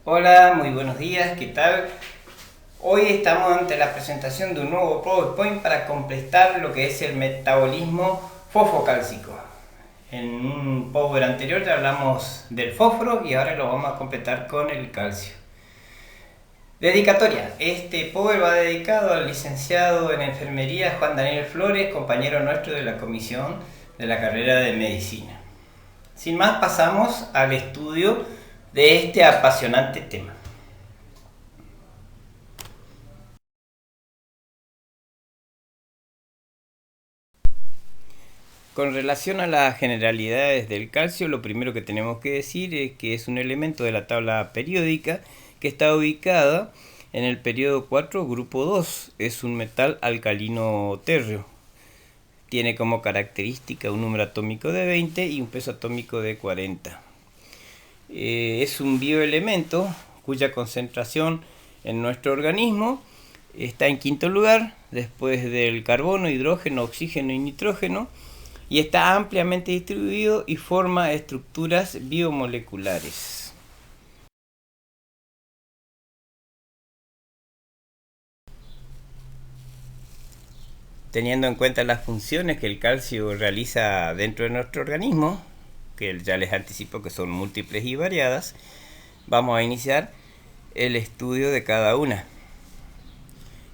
Hola, muy buenos días, ¿qué tal? Hoy estamos ante la presentación de un nuevo PowerPoint para completar lo que es el metabolismo fosfocálcico. En un Power anterior ya hablamos del fósforo y ahora lo vamos a completar con el calcio. Dedicatoria. Este Power va dedicado al licenciado en enfermería Juan Daniel Flores, compañero nuestro de la comisión de la carrera de medicina. Sin más, pasamos al estudio de este apasionante tema. Con relación a las generalidades del calcio, lo primero que tenemos que decir es que es un elemento de la tabla periódica que está ubicada en el periodo 4, grupo 2. Es un metal alcalino térreo. Tiene como característica un número atómico de 20 y un peso atómico de 40. Es un bioelemento cuya concentración en nuestro organismo está en quinto lugar, después del carbono, hidrógeno, oxígeno y nitrógeno, y está ampliamente distribuido y forma estructuras biomoleculares. Teniendo en cuenta las funciones que el calcio realiza dentro de nuestro organismo, que ya les anticipo que son múltiples y variadas, vamos a iniciar el estudio de cada una.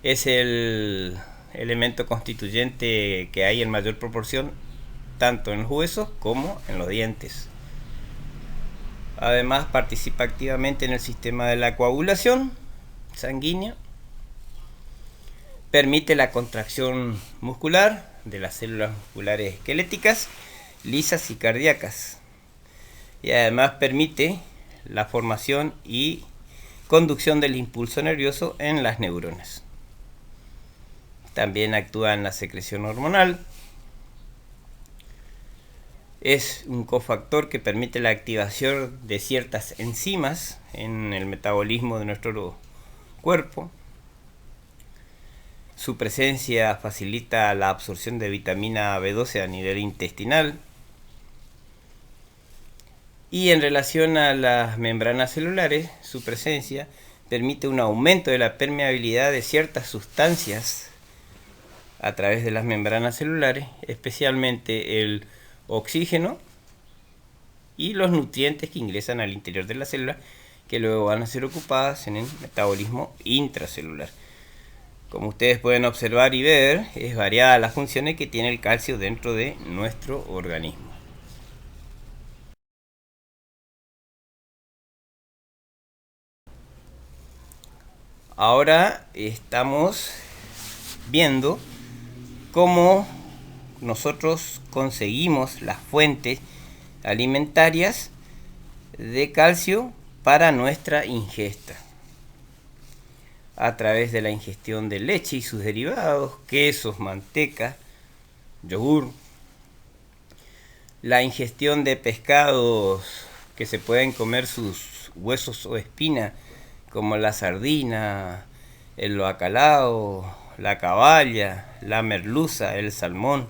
Es el elemento constituyente que hay en mayor proporción tanto en los huesos como en los dientes. Además participa activamente en el sistema de la coagulación sanguínea, permite la contracción muscular de las células musculares esqueléticas, lisas y cardíacas, y además permite la formación y conducción del impulso nervioso en las neuronas. También actúa en la secreción hormonal. Es un cofactor que permite la activación de ciertas enzimas en el metabolismo de nuestro cuerpo. Su presencia facilita la absorción de vitamina B12 a nivel intestinal. Y en relación a las membranas celulares, su presencia permite un aumento de la permeabilidad de ciertas sustancias a través de las membranas celulares, especialmente el oxígeno y los nutrientes que ingresan al interior de la célula, que luego van a ser ocupadas en el metabolismo intracelular. Como ustedes pueden observar y ver, es variada las funciones que tiene el calcio dentro de nuestro organismo. Ahora estamos viendo cómo nosotros conseguimos las fuentes alimentarias de calcio para nuestra ingesta. A través de la ingestión de leche y sus derivados, quesos, manteca, yogur, la ingestión de pescados que se pueden comer sus huesos o espina, como la sardina, el bacalao, la caballa, la merluza, el salmón,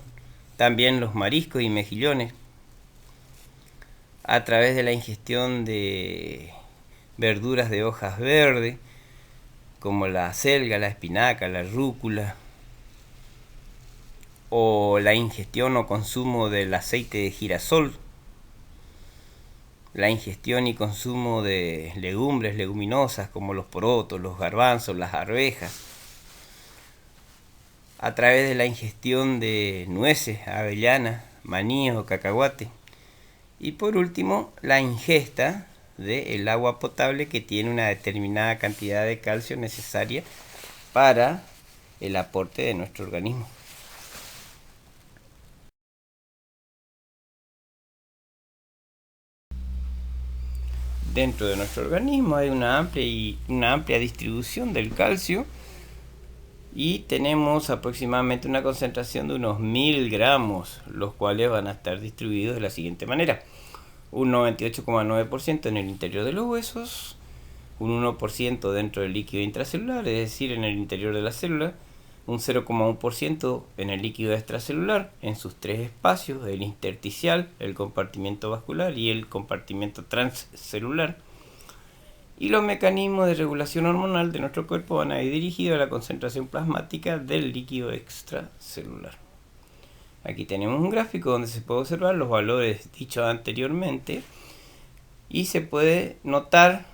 también los mariscos y mejillones, a través de la ingestión de verduras de hojas verdes, como la selga, la espinaca, la rúcula, o la ingestión o consumo del aceite de girasol, la ingestión y consumo de legumbres, leguminosas como los porotos, los garbanzos, las arvejas, a través de la ingestión de nueces, avellanas, maní o cacahuate, y por último la ingesta del agua potable, que tiene una determinada cantidad de calcio necesaria para el aporte de nuestro organismo. Dentro de nuestro organismo hay una amplia distribución del calcio, y tenemos aproximadamente una concentración de unos 1000 gramos, los cuales van a estar distribuidos de la siguiente manera: un 98,9% en el interior de los huesos, un 1% dentro del líquido intracelular, es decir, en el interior de la célula, un 0,1% en el líquido extracelular, en sus tres espacios: el intersticial, el compartimento vascular y el compartimento transcelular, Y los mecanismos de regulación hormonal de nuestro cuerpo van a ir dirigidos a la concentración plasmática del líquido extracelular. Aquí tenemos un gráfico donde se puede observar los valores dichos anteriormente y se puede notar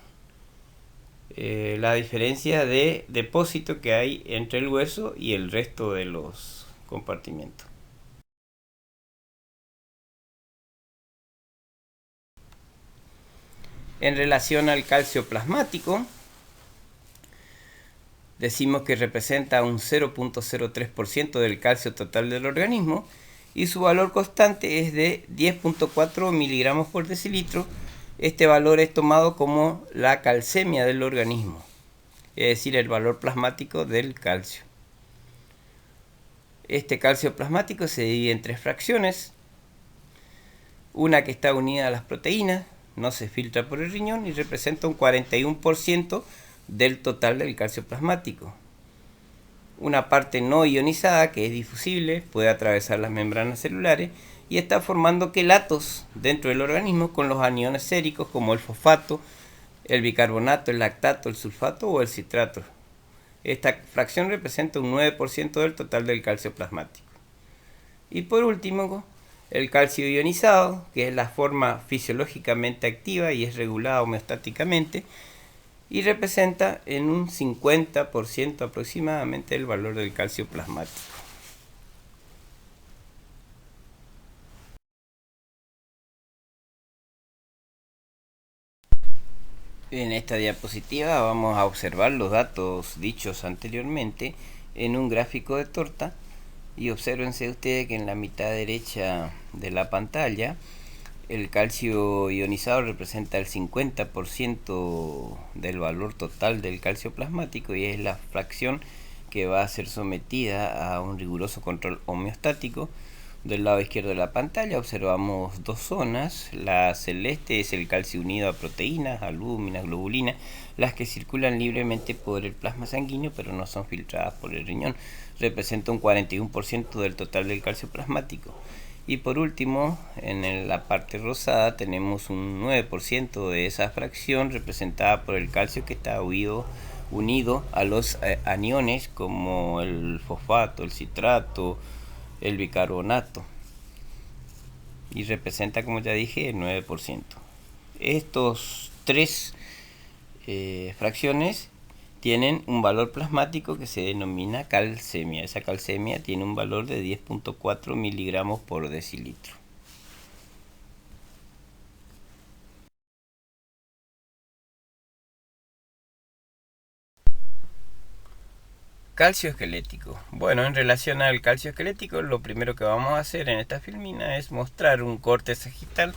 la diferencia de depósito que hay entre el hueso y el resto de los compartimentos. En relación al calcio plasmático, decimos que representa un 0.03% del calcio total del organismo y su valor constante es de 10.4 miligramos por decilitro. Este valor es tomado como la calcemia del organismo, es decir, el valor plasmático del calcio. Este calcio plasmático se divide en tres fracciones. Una que está unida a las proteínas, no se filtra por el riñón y representa un 41% del total del calcio plasmático. Una parte no ionizada, que es difusible, puede atravesar las membranas celulares y está formando quelatos dentro del organismo con los aniones séricos como el fosfato, el bicarbonato, el lactato, el sulfato o el citrato. Esta fracción representa un 9% del total del calcio plasmático. Y por último, el calcio ionizado, que es la forma fisiológicamente activa y es regulada homeostáticamente, y representa en un 50% aproximadamente el valor del calcio plasmático. En esta diapositiva vamos a observar los datos dichos anteriormente en un gráfico de torta y obsérvense ustedes que en la mitad derecha de la pantalla el calcio ionizado representa el 50% del valor total del calcio plasmático y es la fracción que va a ser sometida a un riguroso control homeostático. Del lado izquierdo de la pantalla observamos dos zonas. La celeste es el calcio unido a proteínas, albúminas, globulinas, las que circulan libremente por el plasma sanguíneo pero no son filtradas por el riñón. Representa un 41% del total del calcio plasmático. Y por último, en la parte rosada tenemos un 9% de esa fracción representada por el calcio que está unido a los aniones como el fosfato, el citrato, el bicarbonato. Y representa, como ya dije, el 9%. Estos tres fracciones tienen un valor plasmático que se denomina calcemia. Esa calcemia tiene un valor de 10.4 miligramos por decilitro. Calcio esquelético. Bueno, en relación al calcio esquelético, lo primero que vamos a hacer en esta filmina es mostrar un corte sagital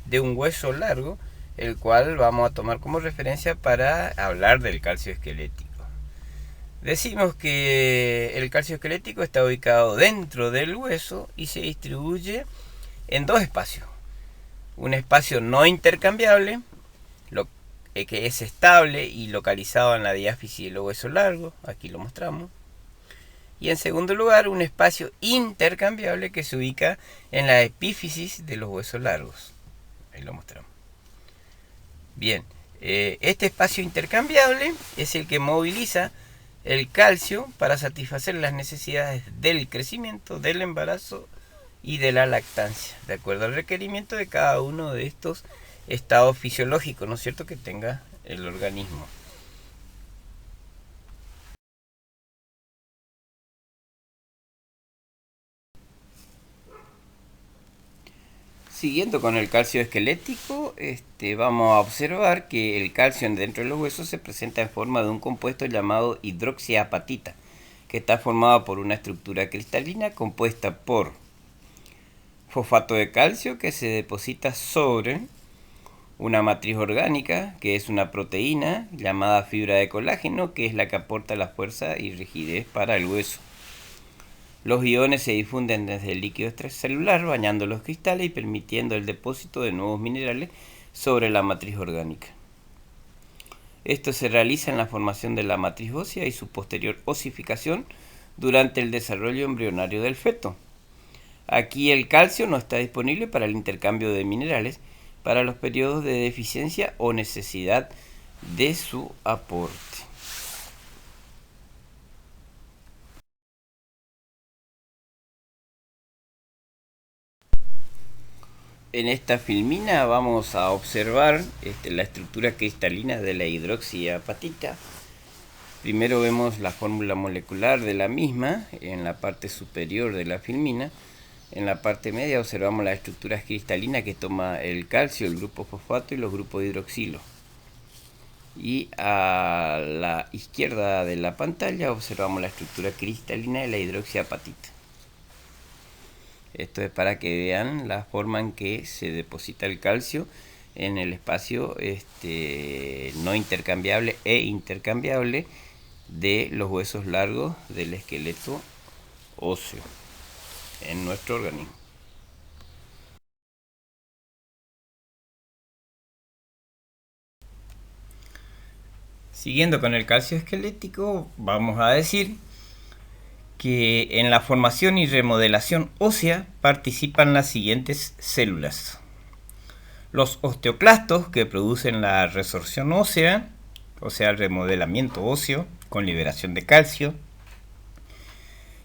de un hueso largo, el cual vamos a tomar como referencia para hablar del calcio esquelético. Decimos que el calcio esquelético está ubicado dentro del hueso y se distribuye en dos espacios. Un espacio no intercambiable, que es estable y localizado en la diáfisis de los huesos largos, aquí lo mostramos. Y en segundo lugar, un espacio intercambiable que se ubica en la epífisis de los huesos largos, ahí lo mostramos. Bien, este espacio intercambiable es el que moviliza el calcio para satisfacer las necesidades del crecimiento, del embarazo y de la lactancia, de acuerdo al requerimiento de cada uno de estos estados fisiológicos, ¿no es cierto?, que tenga el organismo. Siguiendo con el calcio esquelético, vamos a observar que el calcio dentro de los huesos se presenta en forma de un compuesto llamado hidroxiapatita, que está formado por una estructura cristalina compuesta por fosfato de calcio que se deposita sobre una matriz orgánica, que es una proteína llamada fibra de colágeno, que es la que aporta la fuerza y rigidez para el hueso. Los iones se difunden desde el líquido extracelular, bañando los cristales y permitiendo el depósito de nuevos minerales sobre la matriz orgánica. Esto se realiza en la formación de la matriz ósea y su posterior osificación durante el desarrollo embrionario del feto. Aquí el calcio no está disponible para el intercambio de minerales para los periodos de deficiencia o necesidad de su aporte. En esta filmina vamos a observar la estructura cristalina de la hidroxiapatita. Primero vemos la fórmula molecular de la misma en la parte superior de la filmina. En la parte media observamos las estructuras cristalinas que toma el calcio, el grupo fosfato y los grupos de hidroxilo. Y a la izquierda de la pantalla observamos la estructura cristalina de la hidroxiapatita. Esto es para que vean la forma en que se deposita el calcio en el espacio no intercambiable e intercambiable de los huesos largos del esqueleto óseo en nuestro organismo. Siguiendo con el calcio esquelético, vamos a decir que en la formación y remodelación ósea participan las siguientes células. Los osteoclastos, que producen la resorción ósea, o sea, el remodelamiento óseo con liberación de calcio.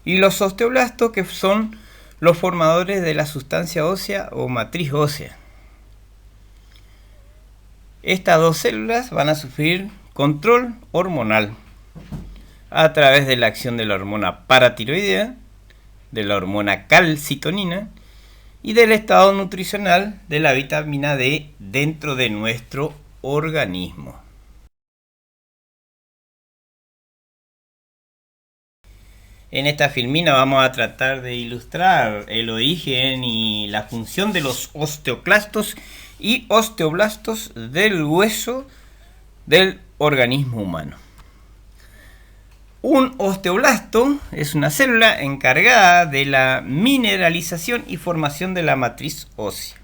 Y los osteoblastos, que son los formadores de la sustancia ósea o matriz ósea. Estas dos células van a sufrir control hormonal a través de la acción de la hormona paratiroidea, de la hormona calcitonina y del estado nutricional de la vitamina D dentro de nuestro organismo. En esta filmina vamos a tratar de ilustrar el origen y la función de los osteoclastos y osteoblastos del hueso del organismo humano. Un osteoblasto es una célula encargada de la mineralización y formación de la matriz ósea.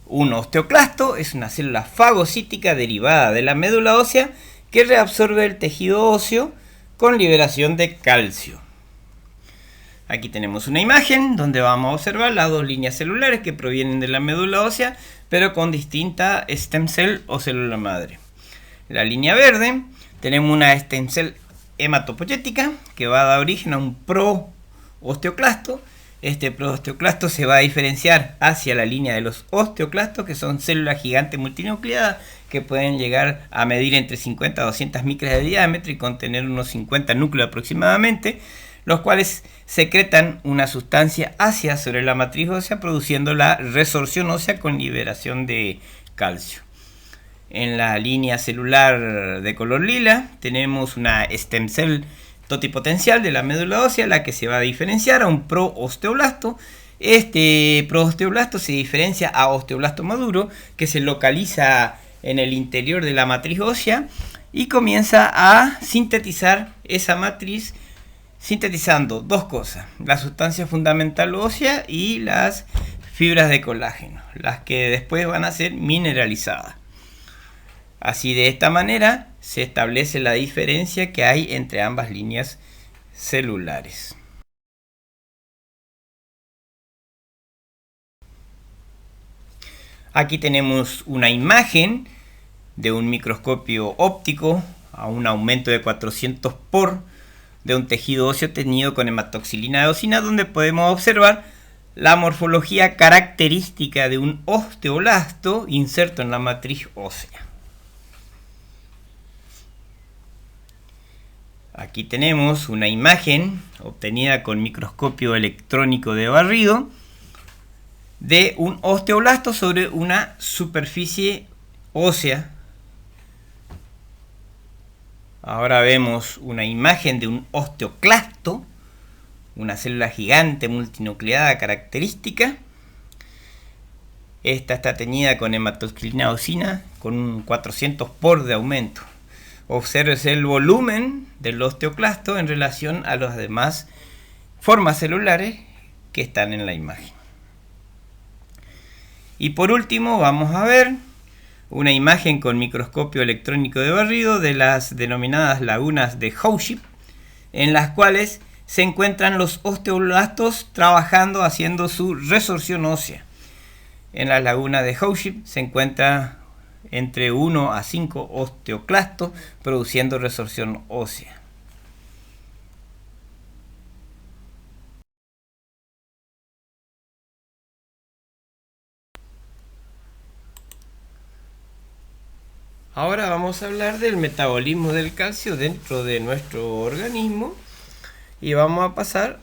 Un osteoclasto es una célula fagocítica derivada de la médula ósea que reabsorbe el tejido óseo con liberación de calcio. Aquí tenemos una imagen donde vamos a observar las dos líneas celulares que provienen de la médula ósea, pero con distinta stem cell o célula madre. En la línea verde tenemos una stem cell hematopoyética que va a dar origen a un proosteoclasto. Este proosteoclasto se va a diferenciar hacia la línea de los osteoclastos, que son células gigantes multinucleadas que pueden llegar a medir entre 50 a 200 micras de diámetro y contener unos 50 núcleos aproximadamente, los cuales secretan una sustancia ácida sobre la matriz ósea, produciendo la resorción ósea con liberación de calcio. En la línea celular de color lila tenemos una stem cell totipotencial de la médula ósea, la que se va a diferenciar a un proosteoblasto. Este proosteoblasto se diferencia a osteoblasto maduro, que se localiza en el interior de la matriz ósea y comienza a sintetizar esa matriz, sintetizando dos cosas: la sustancia fundamental ósea y las fibras de colágeno, las que después van a ser mineralizadas. Así, de esta manera se establece la diferencia que hay entre ambas líneas celulares. Aquí tenemos una imagen de un microscopio óptico a un aumento de 400 por de un tejido óseo teñido con hematoxilina de eosina, donde podemos observar la morfología característica de un osteoblasto inserto en la matriz ósea. Aquí tenemos una imagen obtenida con microscopio electrónico de barrido de un osteoblasto sobre una superficie ósea. Ahora vemos una imagen de un osteoclasto, una célula gigante multinucleada característica. Esta está teñida con hematoxilina eosina con un 400 por de aumento. Obsérvese el volumen del osteoclasto en relación a las demás formas celulares que están en la imagen. Y por último vamos a ver una imagen con microscopio electrónico de barrido de las denominadas lagunas de Howship, en las cuales se encuentran los osteoblastos trabajando, haciendo su resorción ósea. En las lagunas de Howship se encuentra entre 1 a 5 osteoclastos, produciendo resorción ósea. Ahora vamos a hablar del metabolismo del calcio dentro de nuestro organismo y vamos a pasar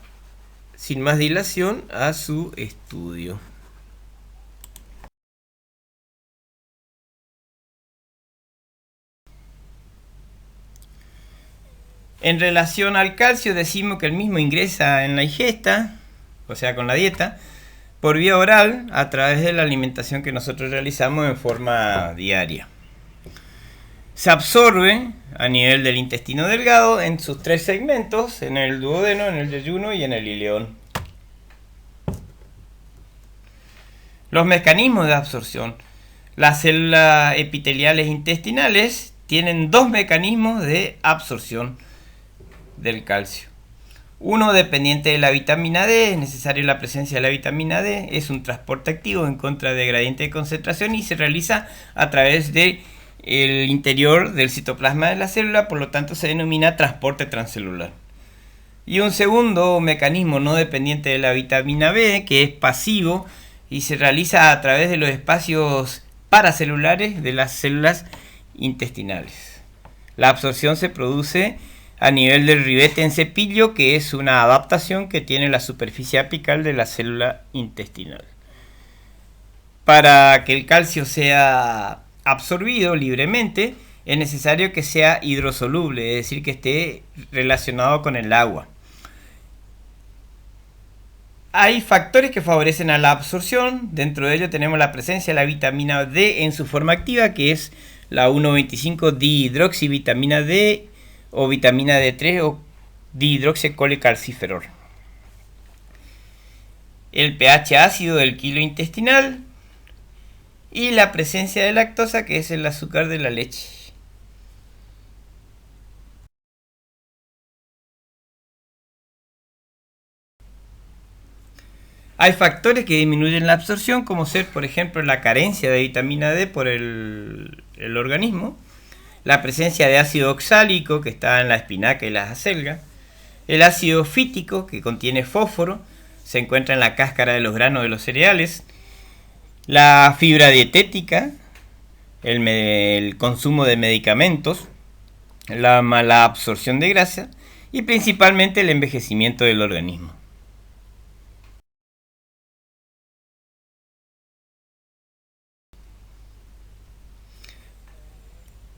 sin más dilación a su estudio. En relación al calcio decimos que el mismo ingresa en la ingesta, o sea con la dieta, por vía oral a través de la alimentación que nosotros realizamos en forma diaria. Se absorbe a nivel del intestino delgado en sus tres segmentos, en el duodeno, en el yeyuno y en el ileón. Los mecanismos de absorción. Las células epiteliales intestinales tienen dos mecanismos de absorción del calcio. Uno dependiente de la vitamina D, es necesaria la presencia de la vitamina D, es un transporte activo en contra de gradiente de concentración y se realiza a través de el interior del citoplasma de la célula, por lo tanto se denomina transporte transcelular. Y un segundo mecanismo no dependiente de la vitamina B, que es pasivo y se realiza a través de los espacios paracelulares de las células intestinales. La absorción se produce a nivel del ribete en cepillo, que es una adaptación que tiene la superficie apical de la célula intestinal. Para que el calcio sea absorbido libremente, es necesario que sea hidrosoluble, es decir, que esté relacionado con el agua. Hay factores que favorecen a la absorción. Dentro de ello tenemos la presencia de la vitamina D en su forma activa, que es la 1,25 dihidroxivitamina D o vitamina D3 o dihidroxicolecalciferol. El pH ácido del quilo intestinal y la presencia de lactosa, que es el azúcar de la leche. Hay factores que disminuyen la absorción, como ser, por ejemplo, la carencia de vitamina D por el organismo, la presencia de ácido oxálico, que está en la espinaca y las acelgas, el ácido fítico, que contiene fósforo, se encuentra en la cáscara de los granos de los cereales, la fibra dietética, el consumo de medicamentos, la mala absorción de grasa y principalmente el envejecimiento del organismo.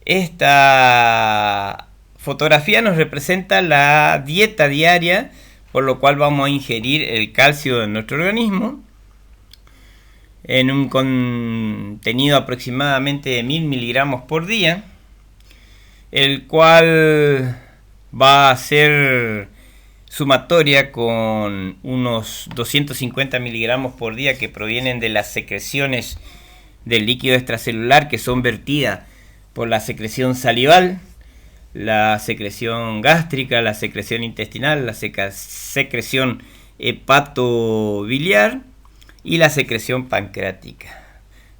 Esta fotografía nos representa la dieta diaria, por lo cual vamos a ingerir el calcio en nuestro organismo en un contenido aproximadamente de 1000 miligramos por día, el cual va a ser sumatoria con unos 250 miligramos por día que provienen de las secreciones del líquido extracelular, que son vertidas por la secreción salival, la secreción gástrica, la secreción intestinal, la secreción hepatobiliar y la secreción pancreática.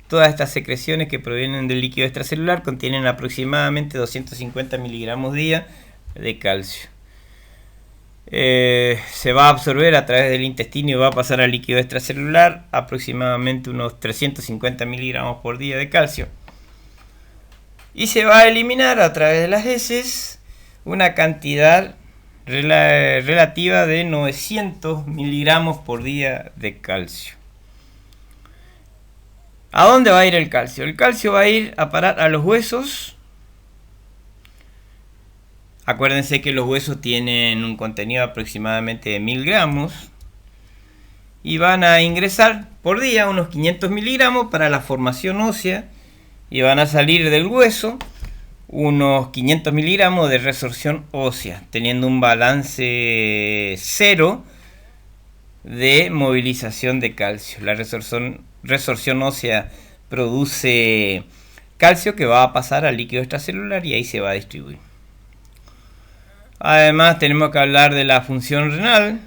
Todas estas secreciones que provienen del líquido extracelular contienen aproximadamente 250 miligramos día de calcio. Se va a absorber a través del intestino y va a pasar al líquido extracelular aproximadamente unos 350 miligramos por día de calcio. Y se va a eliminar a través de las heces una cantidad relativa de 900 miligramos por día de calcio. ¿A dónde va a ir el calcio? El calcio va a ir a parar a los huesos. Acuérdense que los huesos tienen un contenido aproximadamente de 1000 gramos. Y van a ingresar por día unos 500 miligramos para la formación ósea. Y van a salir del hueso unos 500 miligramos de resorción ósea, teniendo un balance cero de movilización de calcio. La resorción ósea produce calcio que va a pasar al líquido extracelular y ahí se va a distribuir. Además tenemos que hablar de la función renal.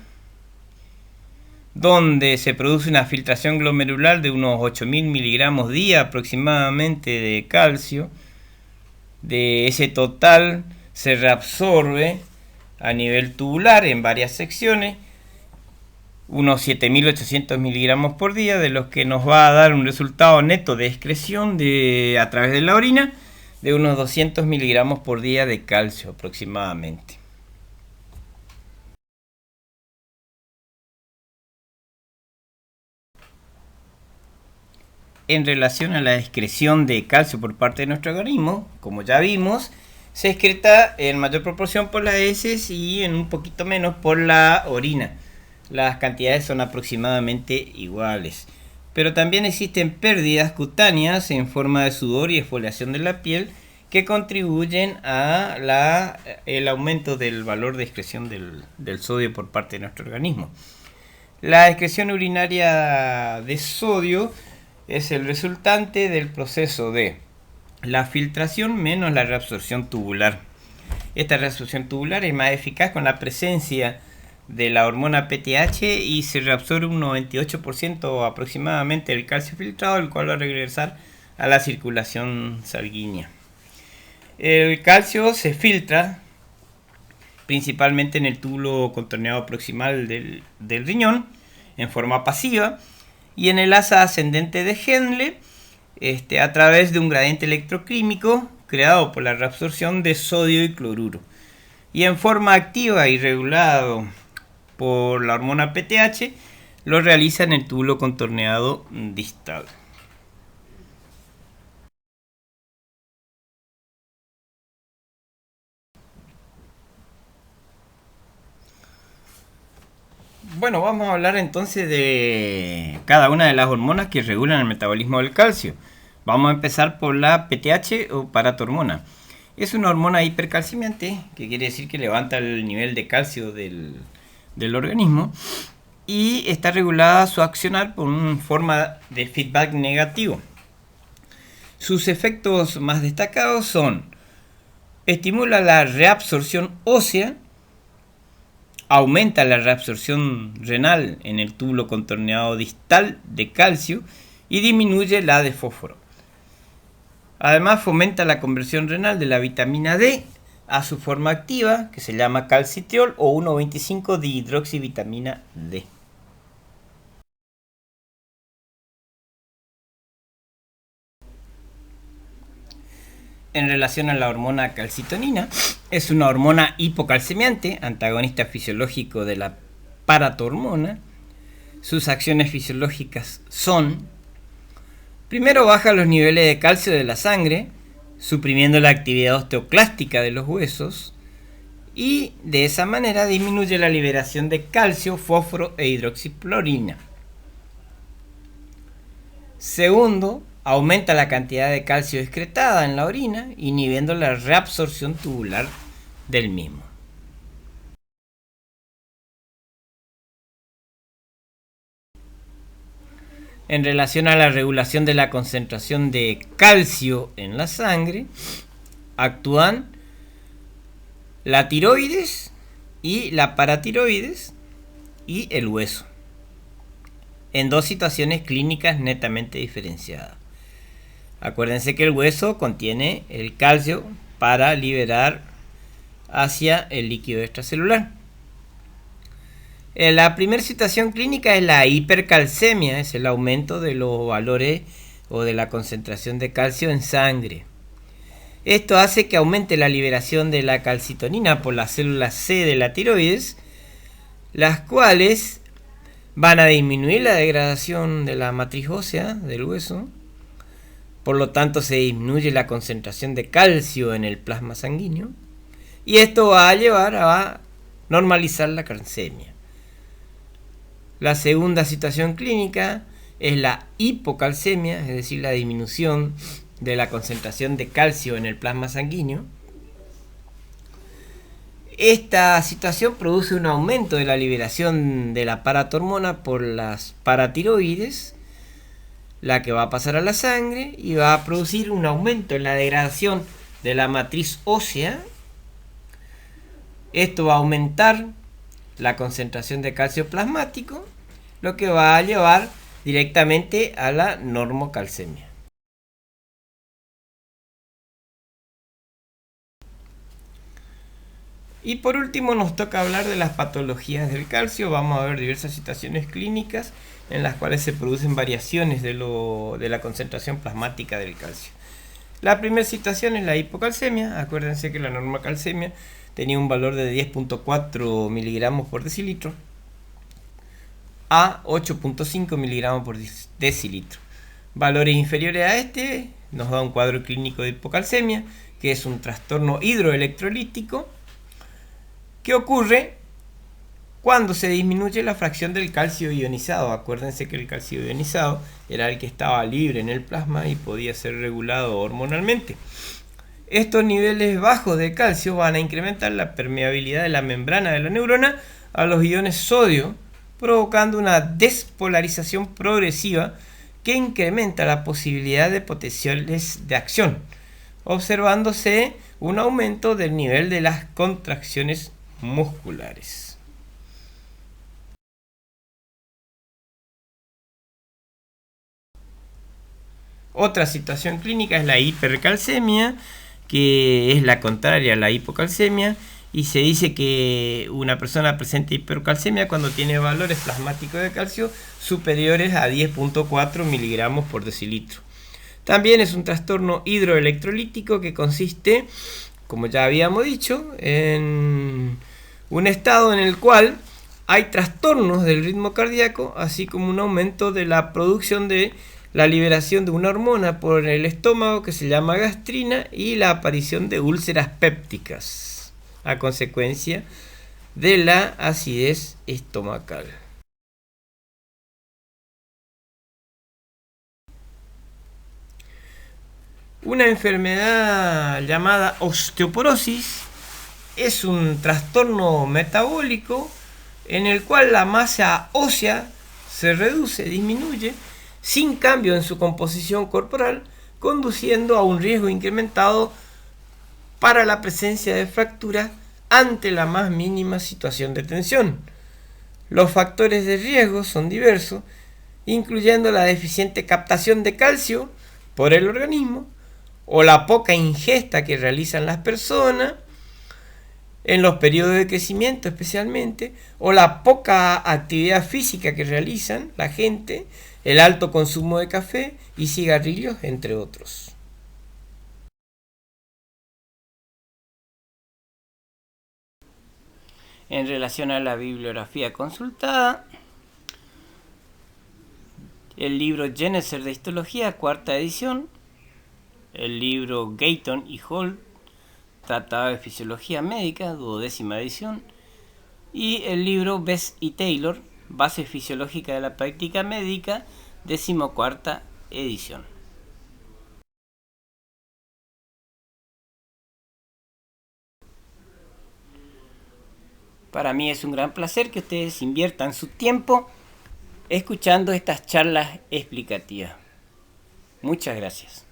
donde se produce una filtración glomerular de unos 8.000 miligramos día aproximadamente de calcio. De ese total se reabsorbe a nivel tubular en varias secciones unos 7.800 miligramos por día, de los que nos va a dar un resultado neto de excreción a través de la orina de unos 200 miligramos por día de calcio aproximadamente. En relación a la excreción de calcio por parte de nuestro organismo, como ya vimos, se excreta en mayor proporción por las heces y en un poquito menos por la orina. Las cantidades son aproximadamente iguales. Pero también existen pérdidas cutáneas en forma de sudor y exfoliación de la piel que contribuyen a el aumento del valor de excreción del sodio por parte de nuestro organismo. La excreción urinaria de sodio es el resultante del proceso de la filtración menos la reabsorción tubular. Esta reabsorción tubular es más eficaz con la presencia de la hormona PTH y se reabsorbe un 98% aproximadamente del calcio filtrado, el cual va a regresar a la circulación sanguínea. El calcio se filtra principalmente en el túbulo contorneado proximal del riñón en forma pasiva y en el asa ascendente de Henle a través de un gradiente electroquímico creado por la reabsorción de sodio y cloruro, y en forma activa y regulado por la hormona PTH lo realiza en el túbulo contorneado distal. Bueno, vamos a hablar entonces de cada una de las hormonas que regulan el metabolismo del calcio. Vamos a empezar por la PTH o paratormona. Es una hormona hipercalciante, que quiere decir que levanta el nivel de calcio del organismo, y está regulada su accionar por una forma de feedback negativo. Sus efectos más destacados son: estimula la reabsorción ósea, aumenta la reabsorción renal en el túbulo contorneado distal de calcio y disminuye la de fósforo. Además, fomenta la conversión renal de la vitamina D a su forma activa, que se llama calcitriol o 1,25 dihidroxivitamina D. En relación a la hormona calcitonina, es una hormona hipocalcemiante, antagonista fisiológico de la paratormona. Sus acciones fisiológicas son: primero, baja los niveles de calcio de la sangre, suprimiendo la actividad osteoclástica de los huesos, y de esa manera disminuye la liberación de calcio, fósforo e hidroxiclorina. Segundo, aumenta la cantidad de calcio excretada en la orina, inhibiendo la reabsorción tubular del mismo. En relación a la regulación de la concentración de calcio en la sangre, actúan la tiroides y la paratiroides y el hueso, en dos situaciones clínicas netamente diferenciadas. Acuérdense que el hueso contiene el calcio para liberar hacia el líquido extracelular. La primera situación clínica es la hipercalcemia, es el aumento de los valores o de la concentración de calcio en sangre. Esto hace que aumente la liberación de la calcitonina por las células C de la tiroides, las cuales van a disminuir la degradación de la matriz ósea del hueso. Por lo tanto, se disminuye la concentración de calcio en el plasma sanguíneo, y esto va a llevar a normalizar la calcemia. La segunda situación clínica es la hipocalcemia, es decir, la disminución de la concentración de calcio en el plasma sanguíneo. Esta situación produce un aumento de la liberación de la paratormona por las paratiroides, la que va a pasar a la sangre y va a producir un aumento en la degradación de la matriz ósea. Esto va a aumentar la concentración de calcio plasmático, lo que va a llevar directamente a la normocalcemia. Y por último nos toca hablar de las patologías del calcio. Vamos a ver diversas situaciones clínicas en las cuales se producen variaciones de la concentración plasmática del calcio. La primera situación es la hipocalcemia. Acuérdense que la normocalcemia tenía un valor de 10.4 miligramos por decilitro a 8.5 miligramos por decilitro. Valores inferiores a este nos da un cuadro clínico de hipocalcemia, que es un trastorno hidroelectrolítico que ocurre cuando se disminuye la fracción del calcio ionizado. Acuérdense que el calcio ionizado era el que estaba libre en el plasma y podía ser regulado hormonalmente. Estos niveles bajos de calcio van a incrementar la permeabilidad de la membrana de la neurona a los iones sodio, provocando una despolarización progresiva que incrementa la posibilidad de potenciales de acción, observándose un aumento del nivel de las contracciones musculares. Otra situación clínica es la hipercalcemia, que es la contraria a la hipocalcemia, y se dice que una persona presenta hipercalcemia cuando tiene valores plasmáticos de calcio superiores a 10.4 miligramos por decilitro. También es un trastorno hidroelectrolítico que consiste, como ya habíamos dicho, en un estado en el cual hay trastornos del ritmo cardíaco, así como un aumento de la producción de la liberación de una hormona por el estómago que se llama gastrina y la aparición de úlceras pépticas a consecuencia de la acidez estomacal. Una enfermedad llamada osteoporosis es un trastorno metabólico en el cual la masa ósea se reduce, disminuye, sin cambio en su composición corporal, conduciendo a un riesgo incrementado para la presencia de fracturas ante la más mínima situación de tensión. Los factores de riesgo son diversos, incluyendo la deficiente captación de calcio por el organismo, o la poca ingesta que realizan las personas en los periodos de crecimiento especialmente, o la poca actividad física que realizan la gente, el alto consumo de café y cigarrillos, entre otros. En relación a la bibliografía consultada, el libro Jenneser de Histología, cuarta edición, el libro Gayton y Holt, Tratado de Fisiología Médica, duodécima edición, y el libro Best y Taylor, Base Fisiológica de la Práctica Médica, 14ª edición. Para mí es un gran placer que ustedes inviertan su tiempo escuchando estas charlas explicativas. Muchas gracias.